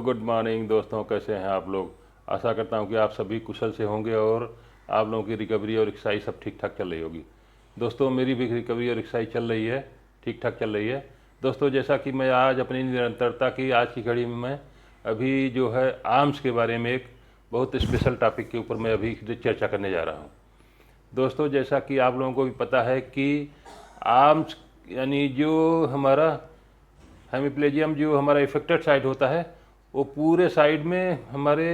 Good morning दोस्तों, कैसे हैं आप लोग। आशा करता हूं कि आप सभी कुशल से होंगे और आप लोगों की रिकवरी और एक्सरसाइज सब ठीक ठाक चल रही होगी। दोस्तों मेरी भी रिकवरी और एक्सरसाइज चल रही है, ठीक ठाक चल रही है। दोस्तों जैसा कि मैं आज अपनी निरंतरता की आज की घड़ी में मैं अभी जो है आर्म्स के बारे में एक बहुत स्पेशल टॉपिक के ऊपर मैं अभी चर्चा करने जा रहा हूँ। दोस्तों जैसा कि आप लोगों को भी पता है कि आर्म्स यानी जो हमारा हेमिप्लेजियम जो हमारा इफेक्टेड साइड होता है वो पूरे साइड में हमारे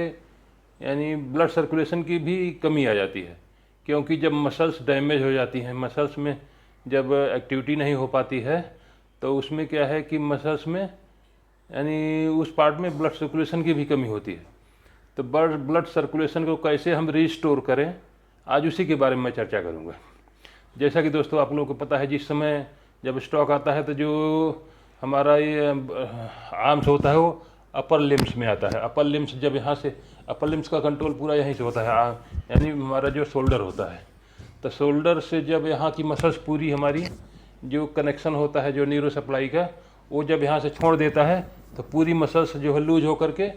यानी ब्लड सर्कुलेशन की भी कमी आ जाती है, क्योंकि जब मसल्स डैमेज हो जाती हैं, मसल्स में जब एक्टिविटी नहीं हो पाती है तो उसमें क्या है कि मसल्स में यानी उस पार्ट में ब्लड सर्कुलेशन की भी कमी होती है। तो ब्लड सर्कुलेशन को कैसे हम रिस्टोर करें, आज उसी के बारे में मैं चर्चा करूँगा। जैसा कि दोस्तों आप लोगों को पता है, जिस समय जब स्ट्रोक आता है तो जो हमारा ये आर्म्स होता है वो अपर लिम्स में आता है। अपर लिम्स जब यहाँ से अपर लिम्स का कंट्रोल पूरा यहीं से होता है, यानी हमारा जो शोल्डर होता है, तो शोल्डर से जब यहाँ की मसल्स पूरी हमारी जो कनेक्शन होता है जो न्यूरो सप्लाई का, वो जब यहाँ से छोड़ देता है तो पूरी मसल्स जो है लूज होकर के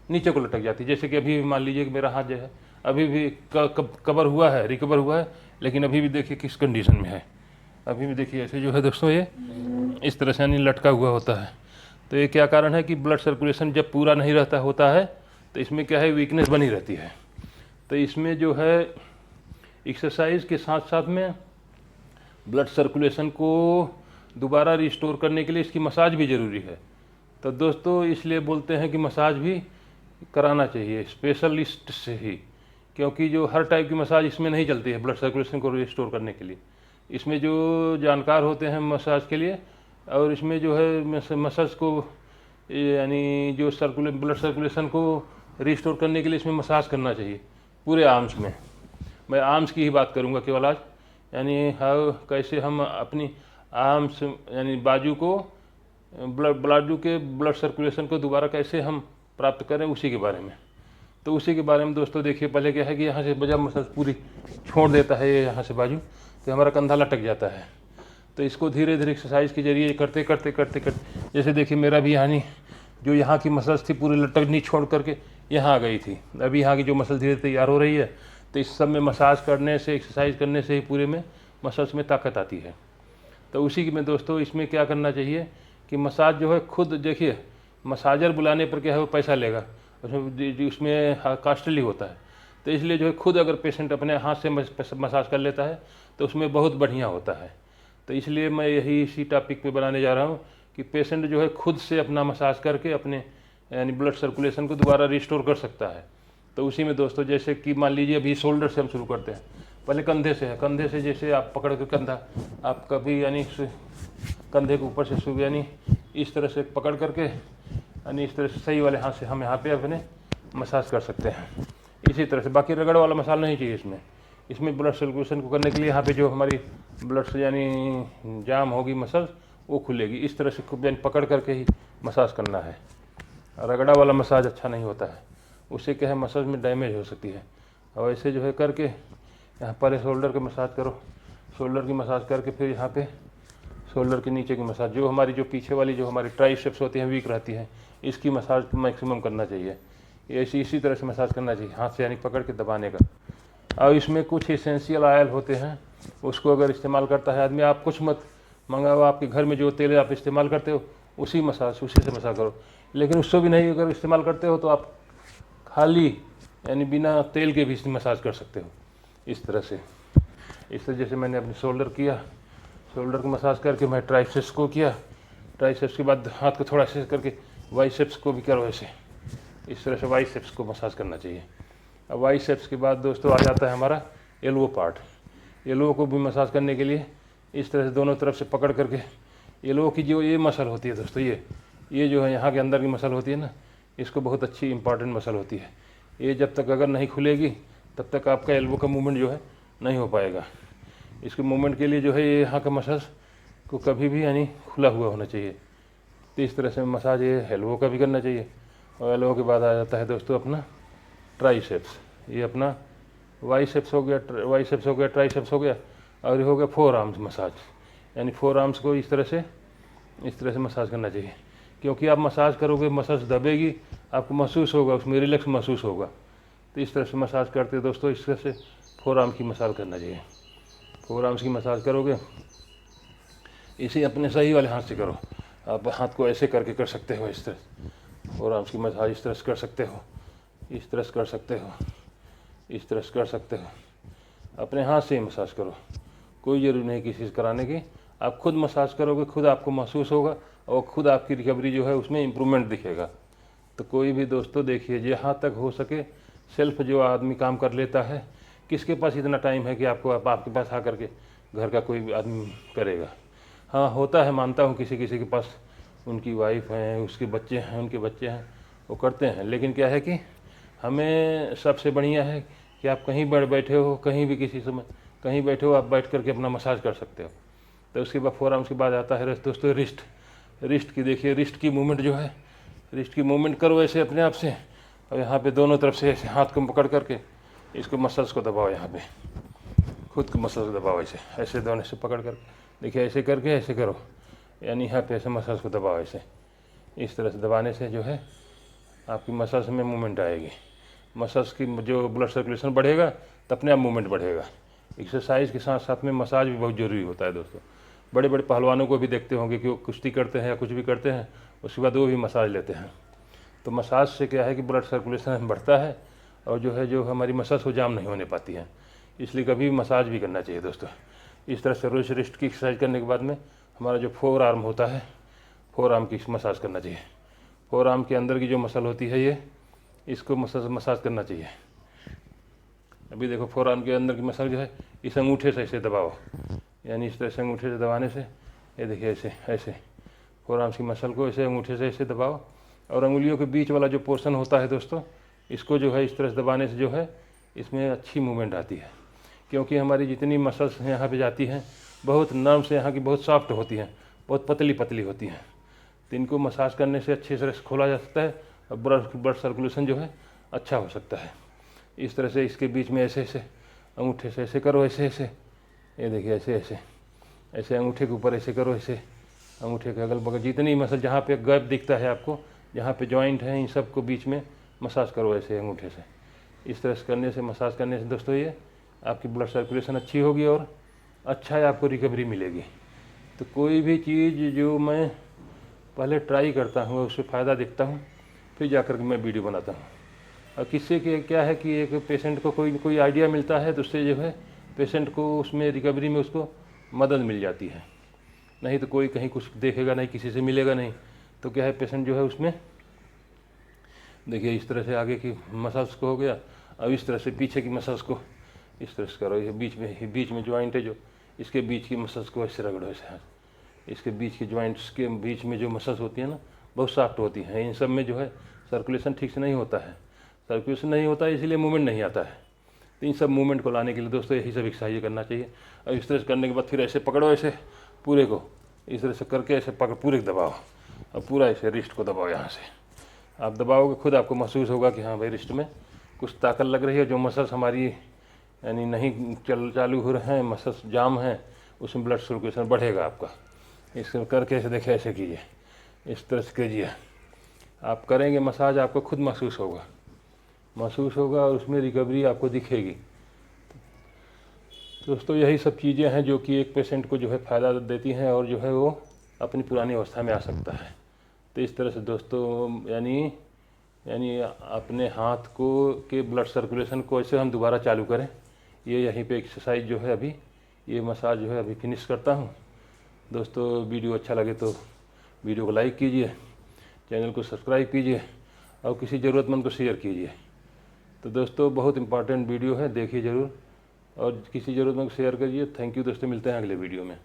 नीचे को लटक जाती है। जैसे कि अभी मान लीजिए कि मेरा हाथ जो है अभी भी कवर हुआ है, रिकवर हुआ है, लेकिन अभी भी देखिए किस कंडीशन में है। अभी भी देखिए ऐसे जो है दोस्तों ये इस तरह से यानी लटका हुआ होता है। तो ये क्या कारण है कि ब्लड सर्कुलेशन जब पूरा नहीं रहता होता है तो इसमें क्या है, वीकनेस बनी रहती है। तो इसमें जो है एक्सरसाइज के साथ साथ में ब्लड सर्कुलेशन को दोबारा रिस्टोर करने के लिए इसकी मसाज भी ज़रूरी है। तो दोस्तों इसलिए बोलते हैं कि मसाज भी कराना चाहिए स्पेशलिस्ट से ही, क्योंकि जो हर टाइप की मसाज इसमें नहीं चलती है ब्लड सर्कुलेशन को रिस्टोर करने के लिए। इसमें जो जानकार होते हैं मसाज के लिए, और इसमें जो है मसल्स को यानी जो ब्लड सर्कुलेशन को रिस्टोर करने के लिए इसमें मसाज करना चाहिए पूरे आर्म्स में। मैं आर्म्स की ही बात करूंगा केवल आज, यानी कैसे हम अपनी आर्म्स यानी बाजू को बाजू के ब्लड सर्कुलेशन को दोबारा कैसे हम प्राप्त करें, उसी के बारे में। तो उसी के बारे में दोस्तों देखिए, पहले क्या है कि यहाँ से जब मसल्स पूरी छोड़ देता है यहाँ से बाजू, तो हमारा कंधा लटक जाता है। तो इसको धीरे धीरे एक्सरसाइज के जरिए करते करते करते करते, जैसे देखिए मेरा भी यानी जो यहाँ की मसल्स थी पूरी लटकनी छोड़ करके यहाँ आ गई थी, अभी यहाँ की जो मसल धीरे तैयार हो रही है। तो इस सब में मसाज करने से, एक्सरसाइज करने से ही पूरे में मसल्स में ताकत आती है। तो उसी में दोस्तों इसमें क्या करना चाहिए कि मसाज जो है खुद देखिए, मसाजर बुलाने पर क्या है वो पैसा लेगा, उसमें कॉस्टली होता है। तो इसलिए जो है खुद अगर पेशेंट अपने हाथ से मसाज कर लेता है तो उसमें बहुत बढ़िया होता है। तो इसलिए मैं यही इसी टॉपिक पे बनाने जा रहा हूँ कि पेशेंट जो है खुद से अपना मसाज करके अपने यानी ब्लड सर्कुलेशन को दोबारा रिस्टोर कर सकता है। तो उसी में दोस्तों जैसे कि मान लीजिए अभी शोल्डर से हम शुरू करते हैं, पहले कंधे से है। कंधे से जैसे आप पकड़ के कंधा आप कभी यानी कंधे के ऊपर से यानी इस तरह से पकड़ करके यानी इस तरह से सही वाले हाथ से हम यहाँ पे अपने मसाज कर सकते हैं। इसी तरह से बाकी रगड़ वाला मसाज नहीं चाहिए इसमें ब्लड सर्कुलेशन को करने के लिए यहाँ पे जो हमारी ब्लड से यानी जाम होगी मसल वो खुलेगी, इस तरह से खूब यानी पकड़ करके ही मसाज करना है। रगड़ा वाला मसाज अच्छा नहीं होता है, उससे क्या है मसल में डैमेज हो सकती है। और ऐसे जो है करके यहाँ पर शोल्डर का मसाज करो, शोल्डर की मसाज करके फिर यहाँ पे शोल्डर के नीचे की मसाज, जो हमारी जो पीछे वाली जो हमारी ट्राइसेप्स होती हैं वीक रहती हैं, इसकी मसाज मैक्सिमम करना चाहिए। इसी तरह से मसाज करना चाहिए हाथ से यानी पकड़ के दबाने का। और इसमें कुछ इसेंशियल ऑयल होते हैं, उसको अगर इस्तेमाल करता है आदमी, आप कुछ मत मंगाओ, आपके घर में जो तेल आप इस्तेमाल करते हो उसी से मसाज करो। लेकिन उससे भी नहीं अगर इस्तेमाल करते हो तो आप खाली यानी बिना तेल के भी मसाज कर सकते हो इस तरह से। इस तरह जैसे मैंने अपने शोल्डर किया, शोल्डर को मसाज करके मैं ट्राइसेप्स को किया, ट्राइसेप्स के बाद हाथ को थोड़ा ऐसे करके बाइसेप्स को भी करो ऐसे, इस तरह से बाइसेप्स को मसाज करना चाहिए। अब बाइसेप्स के बाद दोस्तों आ जाता है हमारा एल्बो पार्ट। एल्बो को भी मसाज करने के लिए इस तरह से दोनों तरफ से पकड़ करके, एल्बो की जो ये मसल होती है दोस्तों, ये जो है यहाँ के अंदर की मसल होती है ना, इसको बहुत अच्छी इंपॉर्टेंट मसल होती है। ये जब तक अगर नहीं खुलेगी तब तक आपका एल्बो का मूवमेंट जो है नहीं हो पाएगा। इसके मूवमेंट के लिए जो है ये यहाँ का मसल्स को कभी भी यानी खुला हुआ होना चाहिए। तो इस तरह से मसाज ये एल्बो का भी करना चाहिए। और एल्बो के बाद आ जाता है दोस्तों अपना ट्राइसेप्स, ये अपना बाइसेप्स हो गया, ट्राइसेप्स हो गया, और ये हो गया फोर आर्म्स मसाज, यानी फोर आर्म्स को इस तरह से मसाज करना चाहिए। क्योंकि आप मसाज करोगे मसल्स दबेगी आपको महसूस होगा, उसमें रिलैक्स महसूस होगा। तो इस तरह से मसाज करते हैं दोस्तों। इस तरह से फोर आर्म की मसाज करना चाहिए। फोर आर्म्स की मसाज करोगे, इसे अपने सही वाले हाथ से करो। आप हाथ को ऐसे करके कर सकते हो, इस तरह फोर आर्म्स की मसाज इस तरह से कर सकते हो, इस तरह से कर सकते हो, इस तरह से कर सकते हो। अपने हाथ से ही मसाज करो, कोई ज़रूरी नहीं किसी से कराने की। आप खुद मसाज करोगे, खुद आपको महसूस होगा और खुद आपकी रिकवरी जो है उसमें इम्प्रूवमेंट दिखेगा। तो कोई भी दोस्तों देखिए, जहाँ तक हो सके सेल्फ जो आदमी काम कर लेता है, किसके पास इतना टाइम है कि आपके पास आकर के घर का कोई भी आदमी करेगा। हाँ होता है, मानता हूँ किसी किसी के पास उनकी वाइफ हैं, उसके बच्चे हैं, उनके बच्चे हैं, वो करते हैं। लेकिन क्या है कि हमें सबसे बढ़िया है कि आप कहीं बैठे हो, कहीं भी किसी समय कहीं बैठे हो, आप बैठ करके अपना मसाज कर सकते हो। तो उसके बाद फोर आर्म्स के बाद आता है दोस्तों रिस्ट की। देखिए रिस्ट की मूवमेंट जो है, रिस्ट की मूवमेंट करो ऐसे अपने आप से, और यहाँ पे दोनों तरफ से ऐसे हाथ को पकड़ करके इसको मसल्स को दबाओ, यहाँ पे खुद को मसल्स को दबाओ ऐसे, ऐसे दोनों से पकड़ कर, देखिए ऐसे करके ऐसे करो, यानी यहाँ पे ऐसे मसल्स को दबाओ ऐसे। इस तरह से दबाने से जो है आपकी मसल्स में मूवमेंट आएगी, मसल्स की जो ब्लड सर्कुलेशन बढ़ेगा तो अपने आप मूवमेंट बढ़ेगा। एक्सरसाइज के साथ साथ में मसाज भी बहुत ज़रूरी होता है दोस्तों। बड़े बड़े पहलवानों को भी देखते होंगे कि वो कुश्ती करते हैं या कुछ भी करते हैं, उसके बाद वो भी मसाज लेते हैं। तो मसाज से क्या है कि ब्लड सर्कुलेशन बढ़ता है और जो है जो हमारी मसल्स वो जाम नहीं होने पाती हैं, इसलिए कभी भी मसाज भी करना चाहिए दोस्तों। इस तरह से रोज रिस्ट की एक्सरसाइज करने के बाद में हमारा जो फोर आर्म होता है, फोर आर्म की मसाज करना चाहिए। फोर आर्म के अंदर की जो मसल होती है ये, इसको मसाज करना चाहिए। अभी देखो फोर आर्म के अंदर की मसल जो है, इस अंगूठे से ऐसे दबाओ, यानी इस तरह से अंगूठे से दबाने से, ये देखिए ऐसे ऐसे फोर आर्म्स की मसल को ऐसे अंगूठे से ऐसे दबाओ। और अंगुलियों के बीच वाला जो पोर्शन होता है दोस्तों, इसको जो है इस तरह से दबाने से जो है इसमें अच्छी मूवमेंट आती है। क्योंकि हमारी जितनी मसल्स यहाँ पे जाती हैं बहुत नर्म से, यहाँ की बहुत सॉफ्ट होती हैं, बहुत पतली पतली होती हैं। तो इनको मसाज करने से अच्छे तरह से खोला जा सकता है और ब्लड सर्कुलेशन जो है अच्छा हो सकता है। इस तरह से इसके बीच में ऐसे ऐसे अंगूठे से ऐसे करो, ऐसे ऐसे, ये देखिए ऐसे ऐसे ऐसे अंगूठे के ऊपर ऐसे करो, ऐसे अंगूठे के अगल बगल जितनी मसल जहाँ पे गैप दिखता है आपको, जहाँ पे जॉइंट है, इन सब को बीच में मसाज करो ऐसे अंगूठे से। इस तरह से करने से, मसाज करने से दोस्तों ये आपकी ब्लड सर्कुलेशन अच्छी होगी और अच्छा है आपको रिकवरी मिलेगी। तो कोई भी चीज़ जो मैं पहले ट्राई करता हूँ उससे फ़ायदा दिखता हूँ, फिर जाकर के मैं वीडियो बनाता हूँ। और किससे के क्या है कि एक पेशेंट को कोई आइडिया मिलता है तो उससे जो है पेशेंट को उसमें रिकवरी में उसको मदद मिल जाती है। नहीं तो कोई कहीं कुछ देखेगा नहीं, किसी से मिलेगा नहीं, तो क्या है पेशेंट जो है उसमें देखिए इस तरह से आगे की मसल्स को हो गया, अब इस तरह से पीछे की मसल्स को इस तरह से करो। ये बीच में ज्वाइंट है जो, इसके बीच की मसल्स को ऐसे रगड़ो ऐसे, इसके बीच की ज्वाइंट्स के बीच में जो मसल्स होती हैं ना बहुत सॉफ्ट होती हैं। इन सब में जो है सर्कुलेशन ठीक से नहीं होता है, सर्कुलेशन नहीं होता है इसीलिए मूवमेंट नहीं आता है। तो इन सब मूवमेंट को लाने के लिए दोस्तों यही सब एक्सरसाइज करना चाहिए। और इस तरह से करने के बाद फिर ऐसे पकड़ो, ऐसे पूरे को इस तरह से करके ऐसे पकड़ पूरे दबाओ और पूरा ऐसे रिस्ट को दबाओ। यहाँ से आप दबाओगे खुद आपको महसूस होगा कि हाँ भाई रिस्ट में कुछ ताकत लग रही है। जो मसल्स हमारी यानी नहीं चालू हो रहे हैं, मसल्स जाम हैं, उसमें ब्लड सर्कुलेशन बढ़ेगा आपका। इसको करके ऐसे देखिए, ऐसे कीजिए, इस तरह से कीजिए। आप करेंगे मसाज, आपको खुद महसूस होगा और उसमें रिकवरी आपको दिखेगी। दोस्तों यही सब चीज़ें हैं जो कि एक पेशेंट को जो है फ़ायदा देती हैं और जो है वो अपनी पुरानी अवस्था में आ सकता है। तो इस तरह से दोस्तों यानी अपने हाथ को के ब्लड सर्कुलेशन को ऐसे हम दोबारा चालू करें। ये यहीं पे एक्सरसाइज जो है अभी ये मसाज जो है अभी फिनिश करता हूँ। दोस्तों वीडियो अच्छा लगे तो वीडियो को लाइक कीजिए, चैनल को सब्सक्राइब कीजिए और किसी ज़रूरतमंद को शेयर कीजिए। तो दोस्तों बहुत इंपॉर्टेंट वीडियो है, देखिए ज़रूर और किसी ज़रूरतमंद को शेयर करिए। थैंक यू दोस्तों, मिलते हैं अगले वीडियो में।